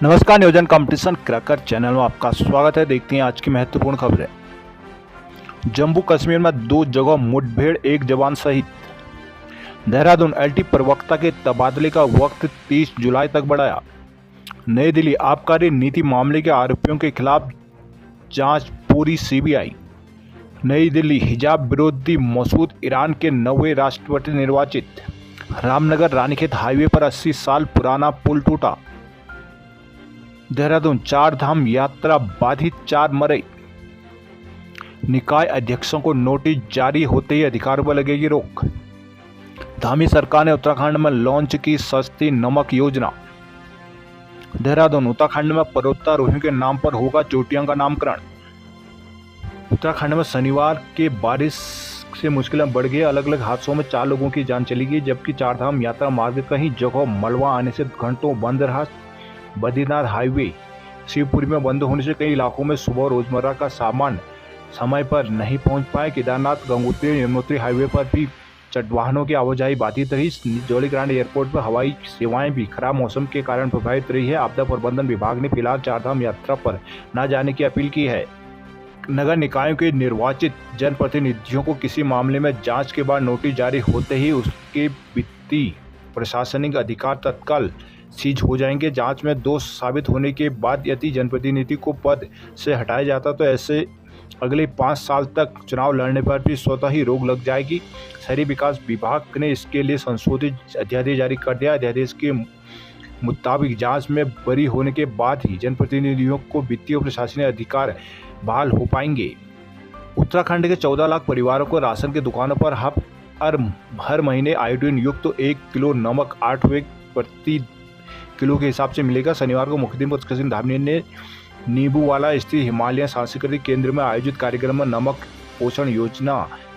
नमस्कार, नियोजन competition cracker channel में आपका स्वागत है। देखते हैं आज की महत्वपूर्ण खबरें। जम्मू कश्मीर में 2 जगह मुठभेड़, 1 जवान शहीद। देहरादून एलटी प्रवक्ता के तबादले का वक्त 30 जुलाई तक बढ़ाया। नई दिल्ली आबकारी नीति मामले के आरोपियों के खिलाफ जांच पूरी सीबीआई। नई दिल्ली हिजाब विरोधी मसूद ईरान के 9वें राष्ट्रपति निर्वाचित। रामनगर रानीखेत हाईवे पर 80 साल पुराना पुल टूटा। देहरादून 4 धाम यात्रा बाधित, 4 मरे। निकाय अध्यक्षों को नोटिस जारी होते ही अधिकारियों पर लगेगी रोक। धामी सरकार ने उत्तराखंड में लॉन्च की सस्ती नमक योजना। देहरादून उत्तराखंड में पर्वतारोहियों के नाम पर होगा चोटियों का नामकरण। उत्तराखंड में शनिवार के बारिश से मुश्किलें बढ़ गई। अलग अलग हादसों में 4 लोगों की जान चली गई, जबकि 4 धाम यात्रा मार्ग कहीं जगह मलबा आने से घंटों बंद रहा। बद्रीनाथ हाईवे शिवपुरी में बंद होने से कई इलाकों में सुबह रोजमर्रा का सामान समय पर नहीं पहुंच पाए। केदारनाथ गंगोत्री यमुनोत्री हाईवे पर भी वाहनों की आवाजाही बाधित रही। जौलीग्रांट एयरपोर्ट पर हवाई सेवाएं भी खराब मौसम के कारण प्रभावित रही है। आपदा प्रबंधन विभाग ने फिलहाल 4 धाम यात्रा पर न जाने की अपील की है। नगर निकायों के निर्वाचित जनप्रतिनिधियों को किसी मामले में जांच के बाद नोटिस जारी होते ही उसके वित्तीय प्रशासनिक अधिकार तत्काल सीज हो जाएंगे। जांच में दोष साबित होने के बाद यदि जनप्रतिनिधि को पद से हटाया जाता तो ऐसे अगले 5 साल तक चुनाव लड़ने पर भी स्वतः ही रोक लग जाएगी। शहरी विकास विभाग ने इसके लिए संशोधित अध्यादेश जारी कर दिया। अध्यादेश के मुताबिक जांच में बरी होने के बाद ही जनप्रतिनिधियों को वित्तीय और प्रशासनिक अधिकार बहाल हो पाएंगे। उत्तराखंड के 14 लाख परिवारों को राशन की दुकानों पर हर महीने आयोडीन युक्त 1 किलो नमक 8 रुपये प्रति किलो के हिसाब से मिलेगा। शनिवार को मुख्यमंत्री कृष्ण धामी ने नींबूवाला स्थित हिमालय सांस्कृतिक केंद्र में आयोजित कार्यक्रम में नमक पोषण योजना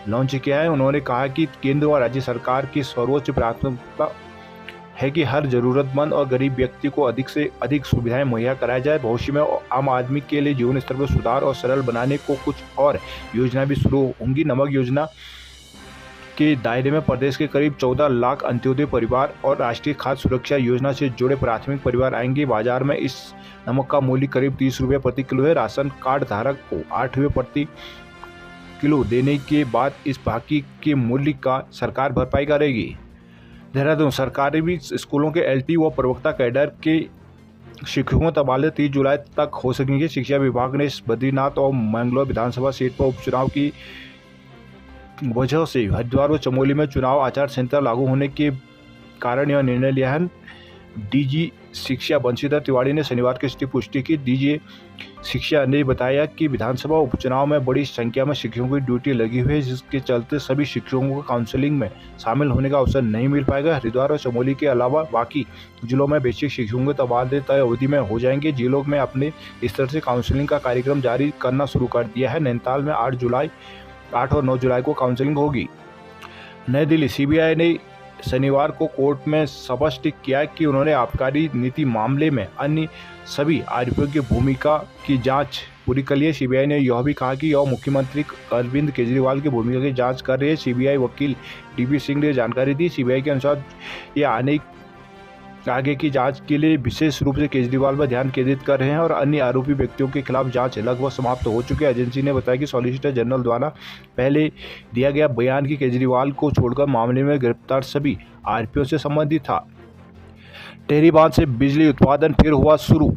लॉन्च किया है। उन्होंने कहा कि केंद्र और राज्य सरकार की सर्वोच्च प्राथमिकता है कि हर जरूरतमंद और गरीब व्यक्ति को अधिक से अधिक सुविधाएं मुहैया कराया जाए। भविष्य में आम आदमी के लिए जीवन स्तर पर सुधार और सरल बनाने को कुछ और योजना भी शुरू होंगी। नमक योजना के दायरे में प्रदेश के करीब 14 लाख अंत्योदय परिवार और राष्ट्रीय खाद्य सुरक्षा योजना से जुड़े प्राथमिक परिवार आएंगे। बाजार में इस नमक का मूल्य करीब 30 रुपये प्रति किलो है। राशन कार्ड धारक को 8 रुपये प्रति किलो देने के बाद इस बाकी के मूल्य का सरकार भरपाई करेगी। देहरादून सरकारी स्कूलों के एलटी व प्रवक्ता कैडर के शिक्षकों तबादले 30 जुलाई तक हो सकेंगे। शिक्षा विभाग ने बद्रीनाथ और मैंगलोर विधानसभा सीट पर उपचुनाव की वजह से हरिद्वार व चमोली में चुनाव आचार संहिता लागू होने के कारण यह निर्णय लिया है। डीजी शिक्षा बंशीधर तिवारी ने शनिवार की इसकी पुष्टि की। डीजी शिक्षा ने बताया कि विधानसभा उपचुनाव में बड़ी संख्या में शिक्षकों की ड्यूटी लगी हुई है, जिसके चलते सभी शिक्षकों को काउंसलिंग में शामिल होने का अवसर नहीं मिल पाएगा। हरिद्वार और चमोली के अलावा बाकी जिलों में बेसिक शिक्षकों के तबादले तय अवधि में हो जाएंगे। जिलों में अपने स्तर से काउंसलिंग का कार्यक्रम जारी करना शुरू कर दिया है। नैनीताल में 8 और 9 जुलाई को काउंसलिंग होगी। नई दिल्ली सीबीआई ने शनिवार को कोर्ट में स्पष्ट किया कि उन्होंने आबकारी नीति मामले में अन्य सभी आरोपियों की भूमिका की जांच पूरी कर ली है। सीबीआई ने यह भी कहा कि यह मुख्यमंत्री अरविंद केजरीवाल की भूमिका की जांच कर रही है। सीबीआई वकील टीपी सिंह ने जानकारी दी। सीबीआई के अनुसार ये आगे की जांच के लिए विशेष रूप से केजरीवाल पर ध्यान केंद्रित कर रहे हैं और अन्य आरोपी व्यक्तियों के खिलाफ जांच लगभग समाप्त हो चुकी है। एजेंसी ने बताया कि सॉलिसिटर जनरल द्वारा पहले दिया गया बयान कि केजरीवाल को छोड़कर मामले में गिरफ्तार सभी आरोपियों से संबंधित था। टेहरी बांध से बिजली उत्पादन फिर हुआ शुरू।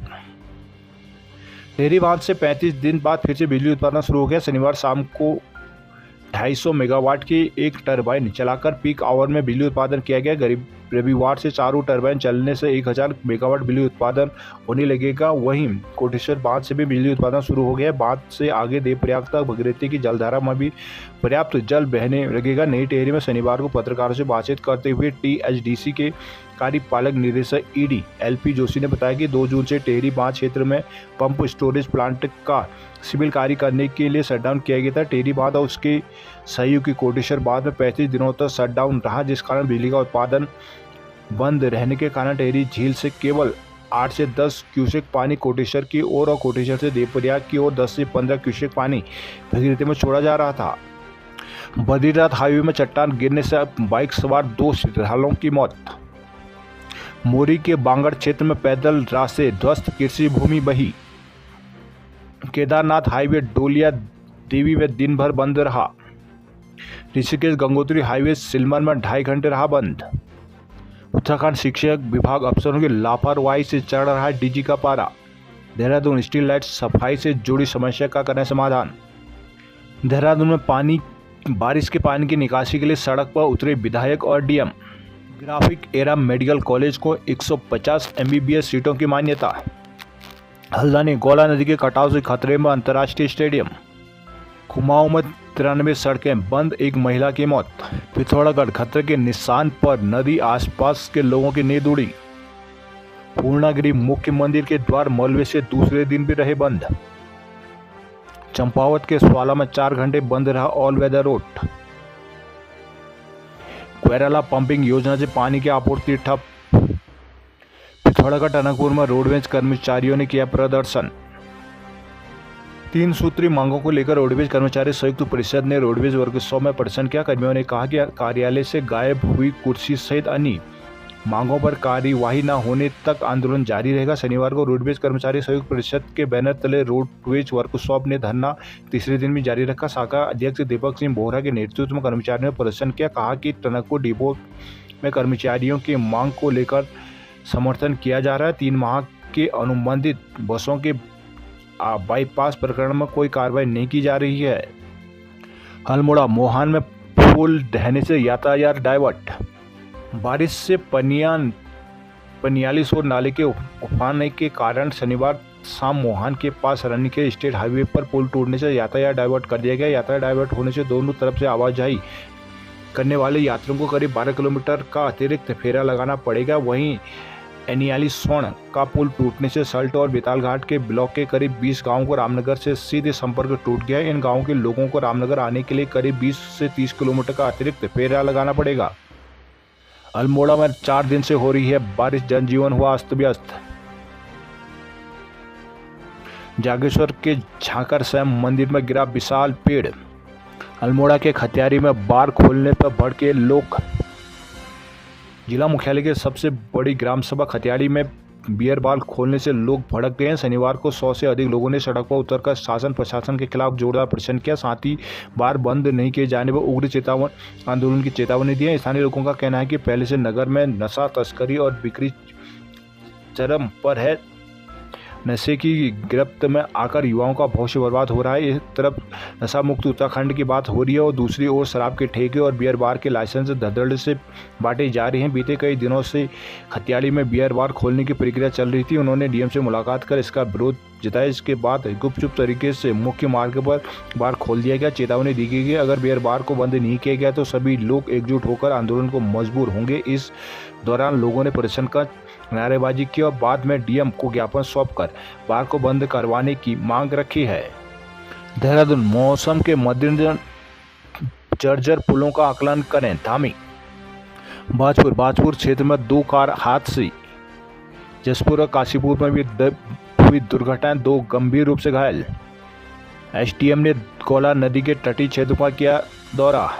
टेहरी बांध से 35 दिन बाद फिर से बिजली उत्पादन शुरू हो गया। शनिवार शाम को 250 मेगावाट की एक टरबाइन चलाकर पीक आवर में बिजली उत्पादन किया गया। रविवार से चारों टरबाइन चलने से 1000 मेगावाट बिजली उत्पादन होने लगेगा। वहीं कोटेश्वर बांध से भी बिजली उत्पादन शुरू हो गया। बांध से आगे देवप्रयाग तक भगीरथी की जलधारा में भी पर्याप्त जल बहने लगेगा। नई टिहरी में शनिवार को पत्रकारों से बातचीत करते हुए टीएचडीसी के कार्यपालक निदेशक ईडी एलपी जोशी ने बताया कि 2 जून से टिहरी बांध क्षेत्र में पंप स्टोरेज प्लांट का सिविल कार्य करने के लिए शटडाउन किया गया था। टिहरी बांध और उसके सहयोगी कोटेश्वर बांध में 35 दिनों तक शटडाउन रहा, जिस कारण बिजली का उत्पादन बंद रहने के कारण टिहरी झील से केवल 8 से 10 क्यूसेक पानी कोटेश्वर की ओर और कोटेश्वर से देवप्रयाग की ओर 10 से 15 क्यूसेक पानी भगीरथी में छोड़ा जा रहा था। बद्रीनाथ हाईवे में चट्टान गिरने से बाइक सवार 2 श्रद्धालुओं की मौत। मोरी के बांगड़ क्षेत्र में पैदल रास्ते ध्वस्त, कृषि भूमि बही। केदारनाथ हाईवे डोलिया देवी में दिन भर बंद रहा। ऋषिकेश गंगोत्री हाईवे सिलमर में 2.5 घंटे रहा बंद। उत्तराखंड शिक्षक विभाग अफसरों की लापरवाही से चढ़ रहा है डीजी का पारा। देहरादून स्ट्रीट लाइट सफाई से जुड़ी समस्या का करें समाधान। देहरादून में बारिश के पानी की निकासी के लिए सड़क पर उतरे विधायक और DM. Graphic era medical college को 150 MBBS सीटों की मान्यता। हल्द्वानी गौला नदी के कटाव से खतरे में अंतर्राष्ट्रीय स्टेडियम। कुमाऊं में 93 सड़कें बंद, एक महिला की मौत। पिथौरागढ़ खतरे के निशान पर, नदी आसपास के लोगों की नींद उड़ी। पूर्णागिरी मुख्य मंदिर के द्वार मलबे से दूसरे दिन भी रहे बंद। चंपावत के स्वाला में 4 घंटे बंद रहा all weather road. Koirala pumping योजना से पानी की आपूर्ति ठप। पिथौरागढ़ टनकपुर में रोडवेज कर्मचारियों ने किया प्रदर्शन। 3 सूत्री मांगों को लेकर रोडवेज कर्मचारी संयुक्त परिषद ने रोडवेज वर्कशॉप में प्रदर्शन किया। कर्मियों ने कहा कि कार्यालय से गायब हुई कुर्सी सहित अन्य मांगों पर कार्यवाही न होने तक आंदोलन जारी रहेगा। शनिवार को रोडवेज कर्मचारी संयुक्त परिषद के बैनर तले रोडवेज वर्कशॉप ने धरना तीसरे दिन भी जारी रखा। शाखा अध्यक्ष दीपक सिंह बोहरा के नेतृत्व में कर्मचारियों ने प्रदर्शन किया। कहा कि टनकपुर डिपो में कर्मचारियों की मांग को लेकर समर्थन किया जा रहा है। 3 माह के अनुबंधित बसों के बाईपास प्रकरण में कोई कार्रवाई नहीं की जा रही है। अल्मोड़ा मोहान में पुल ढहने से यातायात डाइवर्ट। बारिश से पनियालीसोर नाले के उफान के कारण शनिवार शाम मोहान के पास रनिके स्टेट हाईवे पर पुल टूटने से यातायात डाइवर्ट कर दिया गया। यातायात डाइवर्ट होने से दोनों तरफ से आवाजाही करने वाले यात्रियों को करीब 12 किलोमीटर का अतिरिक्त फेरा लगाना पड़ेगा। वहीं एनियालीसोर का पुल टूटने से सल्ट और बेताल घाट के ब्लॉक के करीब 20 गांवों को रामनगर से सीधे संपर्क टूट गया है। इन गांवों के लोगों को रामनगर आने के लिए करीब 20 से 30 किलोमीटर का अतिरिक्त फेरा लगाना पड़ेगा। अल्मोड़ा में 4 दिन से हो रही है बारिश, जनजीवन हुआ अस्त व्यस्त। जागेश्वर के झांकर श्याम मंदिर में गिरा विशाल पेड़। अल्मोड़ा के खतियारी में बार खोलने पर भड़के लोग। जिला मुख्यालय के सबसे बड़ी ग्राम सभा खतियारी में बियर बार खोलने से लोग भड़क गए हैं। शनिवार को 100 से अधिक लोगों ने सड़क पर उतरकर शासन प्रशासन के खिलाफ जोरदार प्रदर्शन किया। साथ ही बार बंद नहीं किए जाने पर उग्र आंदोलन की चेतावनी दी है। स्थानीय लोगों का कहना है कि पहले से नगर में नशा तस्करी और बिक्री चरम पर है। नशे की गिरफ्त में आकर युवाओं का भविष्य बर्बाद हो रहा है। एक तरफ नशा मुक्त उत्तराखंड की बात हो रही है और दूसरी ओर शराब के ठेके और बियर बार के लाइसेंस धड़ल्ले से बांटे जा रहे हैं। बीते कई दिनों से खतियाली में बियर बार खोलने की प्रक्रिया चल रही थी। उन्होंने डीएम से मुलाकात कर इसका विरोध जताया। इसके बाद गुपचुप तरीके से मुख्य मार्ग पर बार खोल दिया गया। चेतावनी दी गई अगर बियर बार को बंद नहीं किया गया तो सभी लोग एकजुट होकर आंदोलन को मजबूर होंगे। इस दौरान लोगों ने प्रदर्शन का नारेबाजी की और बाद में डीएम को ज्ञापन सौंपकर बार को बंद करवाने की मांग रखी है। देहरादून मौसम के मद्देनजर जर्जर पुलों का आकलन करें, धामी। बाजपुर क्षेत्र में 2 कार हादसे। जसपुर और काशीपुर में भी हुई दुर्घटनाएं, 2 गंभीर रूप से घायल। एसडीएम ने गौला नदी के तटीय क्षेत्र पर किया दौरा।